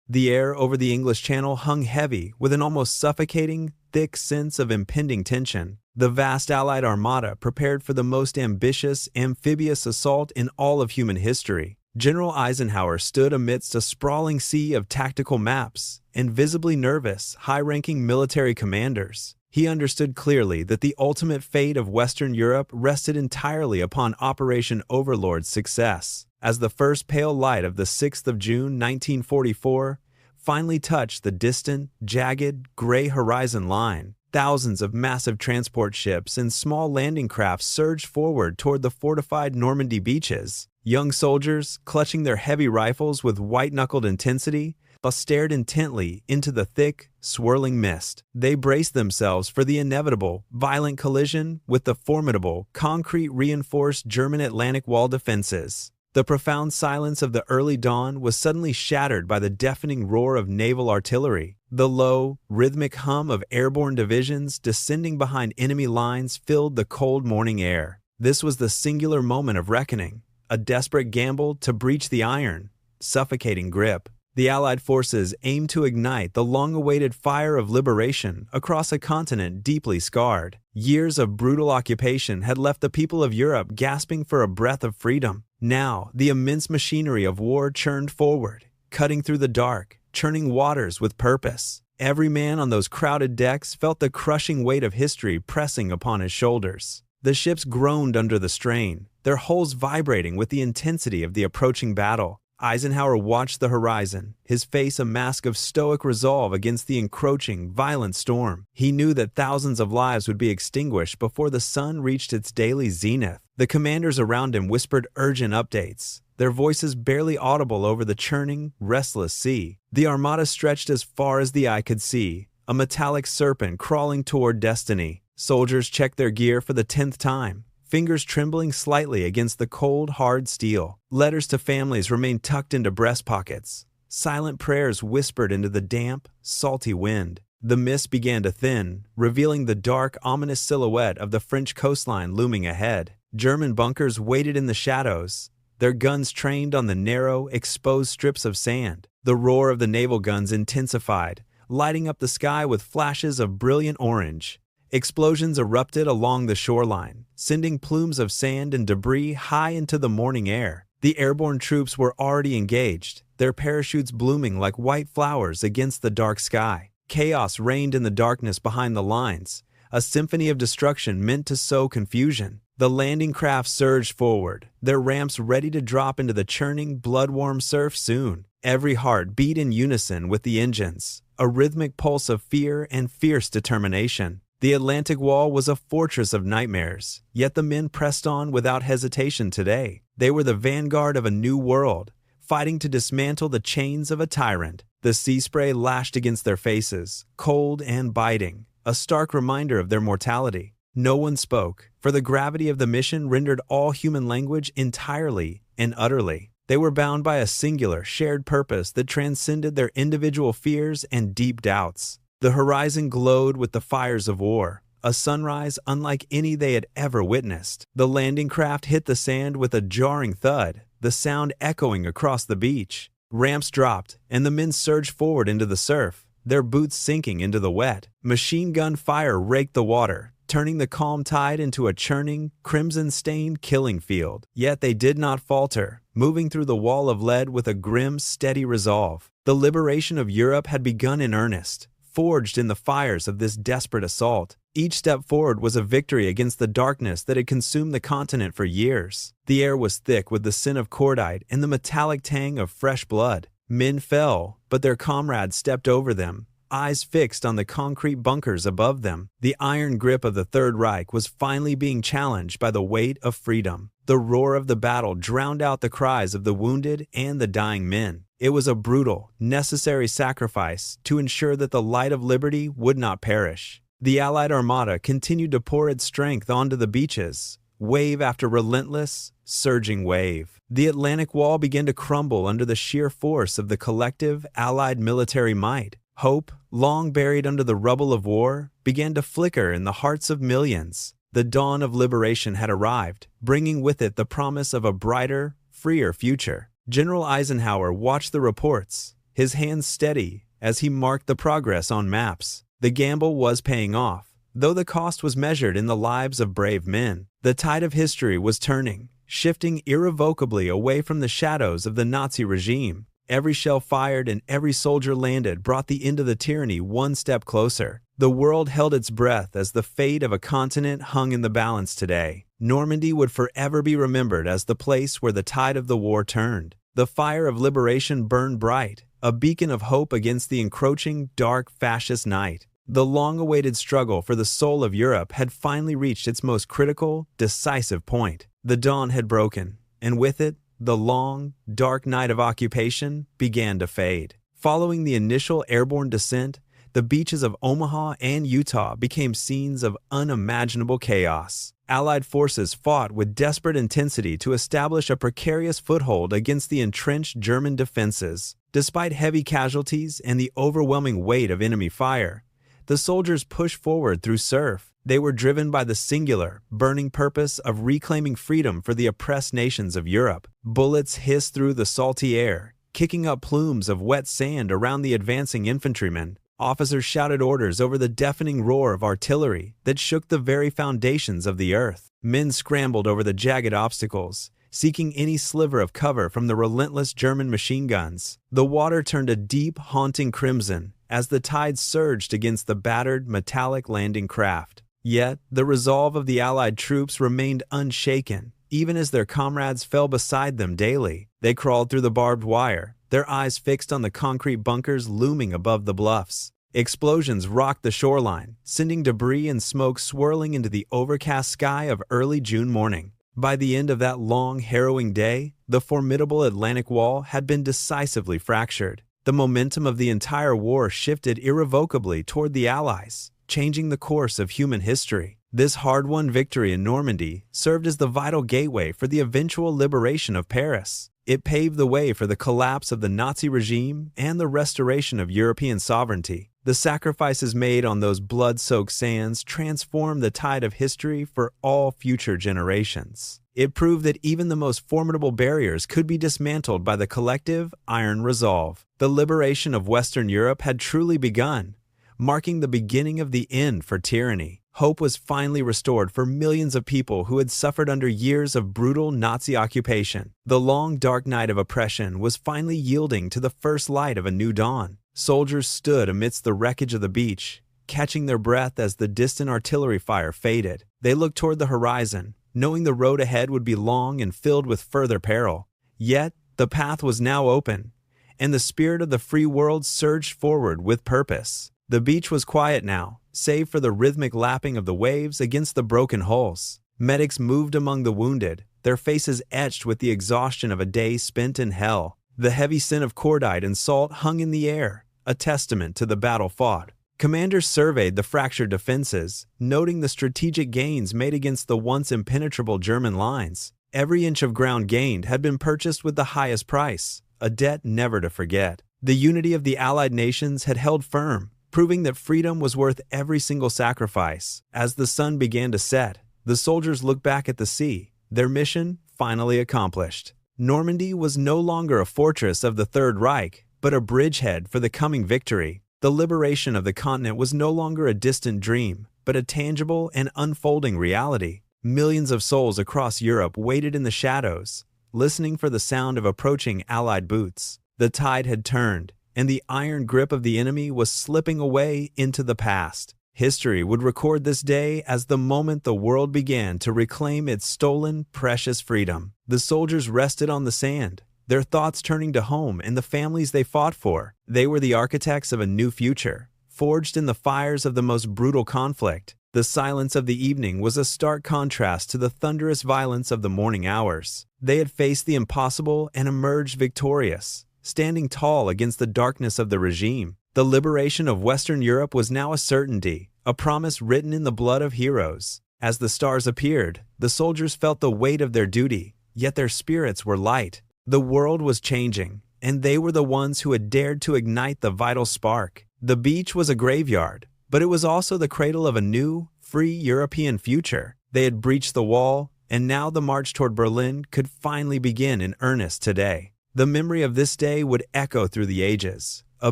The air over the English Channel hung heavy with an almost suffocating, thick sense of impending tension. The vast Allied armada prepared for the most ambitious amphibious assault in all of human history. General Eisenhower stood amidst a sprawling sea of tactical maps and visibly nervous, high-ranking military commanders. He understood clearly that the ultimate fate of Western Europe rested entirely upon Operation Overlord's success. As the first pale light of the 6th of June 1944 finally touched the distant, jagged, gray horizon line, thousands of massive transport ships and small landing craft surged forward toward the fortified Normandy beaches. Young soldiers, clutching their heavy rifles with white-knuckled intensity, stared intently into the thick, swirling mist. They braced themselves for the inevitable, violent collision with the formidable, concrete-reinforced German Atlantic Wall defenses. The profound silence of the early dawn was suddenly shattered by the deafening roar of naval artillery. The low, rhythmic hum of airborne divisions descending behind enemy lines filled the cold morning air. This was the singular moment of reckoning, a desperate gamble to breach the iron, suffocating grip. The Allied forces aimed to ignite the long-awaited fire of liberation across a continent deeply scarred. Years of brutal occupation had left the people of Europe gasping for a breath of freedom. Now, the immense machinery of war churned forward, cutting through the dark, churning waters with purpose. Every man on those crowded decks felt the crushing weight of history pressing upon his shoulders. The ships groaned under the strain, their hulls vibrating with the intensity of the approaching battle. Eisenhower watched the horizon, his face a mask of stoic resolve against the encroaching, violent storm. He knew that thousands of lives would be extinguished before the sun reached its daily zenith. The commanders around him whispered urgent updates, their voices barely audible over the churning, restless sea. The armada stretched as far as the eye could see, a metallic serpent crawling toward destiny. Soldiers checked their gear for the 10th time, fingers trembling slightly against the cold, hard steel. Letters to families remained tucked into breast pockets. Silent prayers whispered into the damp, salty wind. The mist began to thin, revealing the dark, ominous silhouette of the French coastline looming ahead. German bunkers waited in the shadows, their guns trained on the narrow, exposed strips of sand. The roar of the naval guns intensified, lighting up the sky with flashes of brilliant orange. Explosions erupted along the shoreline, sending plumes of sand and debris high into the morning air. The airborne troops were already engaged, their parachutes blooming like white flowers against the dark sky. Chaos reigned in the darkness behind the lines, a symphony of destruction meant to sow confusion. The landing craft surged forward, their ramps ready to drop into the churning, blood-warm surf soon. Every heart beat in unison with the engines, a rhythmic pulse of fear and fierce determination. The Atlantic Wall was a fortress of nightmares, yet the men pressed on without hesitation today. They were the vanguard of a new world, fighting to dismantle the chains of a tyrant. The sea spray lashed against their faces, cold and biting, a stark reminder of their mortality. No one spoke, for the gravity of the mission rendered all human language entirely and utterly. They were bound by a singular, shared purpose that transcended their individual fears and deep doubts. The horizon glowed with the fires of war, a sunrise unlike any they had ever witnessed. The landing craft hit the sand with a jarring thud, the sound echoing across the beach. Ramps dropped, and the men surged forward into the surf, their boots sinking into the wet. Machine gun fire raked the water, turning the calm tide into a churning, crimson-stained killing field. Yet they did not falter, moving through the wall of lead with a grim, steady resolve. The liberation of Europe had begun in earnest, forged in the fires of this desperate assault. Each step forward was a victory against the darkness that had consumed the continent for years. The air was thick with the scent of cordite and the metallic tang of fresh blood. Men fell, but their comrades stepped over them, eyes fixed on the concrete bunkers above them. The iron grip of the Third Reich was finally being challenged by the weight of freedom. The roar of the battle drowned out the cries of the wounded and the dying men. It was a brutal, necessary sacrifice to ensure that the light of liberty would not perish. The Allied Armada continued to pour its strength onto the beaches, wave after relentless, surging wave. The Atlantic Wall began to crumble under the sheer force of the collective Allied military might. Hope, long buried under the rubble of war, began to flicker in the hearts of millions. The dawn of liberation had arrived, bringing with it the promise of a brighter, freer future. General Eisenhower watched the reports, his hands steady as he marked the progress on maps. The gamble was paying off, though the cost was measured in the lives of brave men. The tide of history was turning, shifting irrevocably away from the shadows of the Nazi regime. Every shell fired and every soldier landed brought the end of the tyranny one step closer. The world held its breath as the fate of a continent hung in the balance today. Normandy would forever be remembered as the place where the tide of the war turned. The fire of liberation burned bright, a beacon of hope against the encroaching, dark, fascist night. The long-awaited struggle for the soul of Europe had finally reached its most critical, decisive point. The dawn had broken, and with it, the long, dark night of occupation began to fade. Following the initial airborne descent, the beaches of Omaha and Utah became scenes of unimaginable chaos. Allied forces fought with desperate intensity to establish a precarious foothold against the entrenched German defenses. Despite heavy casualties and the overwhelming weight of enemy fire, the soldiers pushed forward through surf. They were driven by the singular, burning purpose of reclaiming freedom for the oppressed nations of Europe. Bullets hissed through the salty air, kicking up plumes of wet sand around the advancing infantrymen. Officers shouted orders over the deafening roar of artillery that shook the very foundations of the earth. Men scrambled over the jagged obstacles, seeking any sliver of cover from the relentless German machine guns. The water turned a deep, haunting crimson as the tide surged against the battered, metallic landing craft. Yet, the resolve of the Allied troops remained unshaken, even as their comrades fell beside them daily. They crawled through the barbed wire, their eyes fixed on the concrete bunkers looming above the bluffs. Explosions rocked the shoreline, sending debris and smoke swirling into the overcast sky of early June morning. By the end of that long, harrowing day, the formidable Atlantic Wall had been decisively fractured. The momentum of the entire war shifted irrevocably toward the Allies, changing the course of human history. This hard-won victory in Normandy served as the vital gateway for the eventual liberation of Paris. It paved the way for the collapse of the Nazi regime and the restoration of European sovereignty. The sacrifices made on those blood-soaked sands transformed the tide of history for all future generations. It proved that even the most formidable barriers could be dismantled by the collective iron resolve. The liberation of Western Europe had truly begun, marking the beginning of the end for tyranny. Hope was finally restored for millions of people who had suffered under years of brutal Nazi occupation. The long, dark night of oppression was finally yielding to the first light of a new dawn. Soldiers stood amidst the wreckage of the beach, catching their breath as the distant artillery fire faded. They looked toward the horizon, knowing the road ahead would be long and filled with further peril. Yet, the path was now open, and the spirit of the free world surged forward with purpose. The beach was quiet now, save for the rhythmic lapping of the waves against the broken hulls. Medics moved among the wounded, their faces etched with the exhaustion of a day spent in hell. The heavy scent of cordite and salt hung in the air, a testament to the battle fought. Commanders surveyed the fractured defenses, noting the strategic gains made against the once impenetrable German lines. Every inch of ground gained had been purchased with the highest price, a debt never to forget. The unity of the Allied nations had held firm, proving that freedom was worth every single sacrifice. As the sun began to set, the soldiers looked back at the sea, their mission finally accomplished. Normandy was no longer a fortress of the Third Reich, but a bridgehead for the coming victory. The liberation of the continent was no longer a distant dream, but a tangible and unfolding reality. Millions of souls across Europe waited in the shadows, listening for the sound of approaching Allied boots. The tide had turned, and the iron grip of the enemy was slipping away into the past. History would record this day as the moment the world began to reclaim its stolen, precious freedom. The soldiers rested on the sand, their thoughts turning to home and the families they fought for. They were the architects of a new future, forged in the fires of the most brutal conflict. The silence of the evening was a stark contrast to the thunderous violence of the morning hours. They had faced the impossible and emerged victorious, standing tall against the darkness of the regime. The liberation of Western Europe was now a certainty, a promise written in the blood of heroes. As the stars appeared, the soldiers felt the weight of their duty, yet their spirits were light. The world was changing, and they were the ones who had dared to ignite the vital spark. The beach was a graveyard, but it was also the cradle of a new, free European future. They had breached the wall, and now the march toward Berlin could finally begin in earnest today. The memory of this day would echo through the ages, a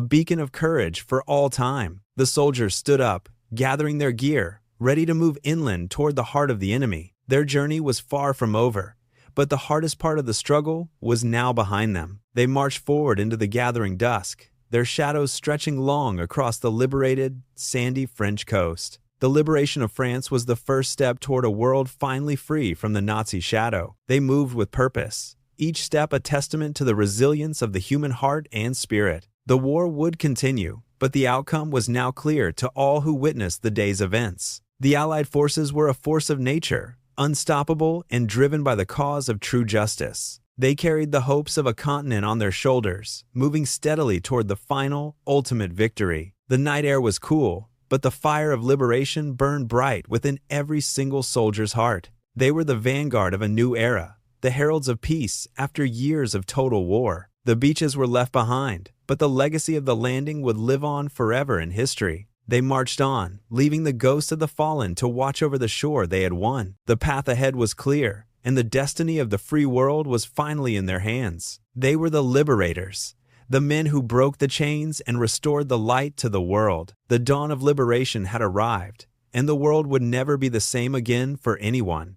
beacon of courage for all time. The soldiers stood up, gathering their gear, ready to move inland toward the heart of the enemy. Their journey was far from over, but the hardest part of the struggle was now behind them. They marched forward into the gathering dusk, their shadows stretching long across the liberated, sandy French coast. The liberation of France was the first step toward a world finally free from the Nazi shadow. They moved with purpose, each step a testament to the resilience of the human heart and spirit. The war would continue, but the outcome was now clear to all who witnessed the day's events. The Allied forces were a force of nature, unstoppable and driven by the cause of true justice. They carried the hopes of a continent on their shoulders, moving steadily toward the final, ultimate victory. The night air was cool, but the fire of liberation burned bright within every single soldier's heart. They were the vanguard of a new era, the heralds of peace after years of total war. The beaches were left behind, but the legacy of the landing would live on forever in history. They marched on, leaving the ghosts of the fallen to watch over the shore they had won. The path ahead was clear, and the destiny of the free world was finally in their hands. They were the liberators, the men who broke the chains and restored the light to the world. The dawn of liberation had arrived, and the world would never be the same again for anyone.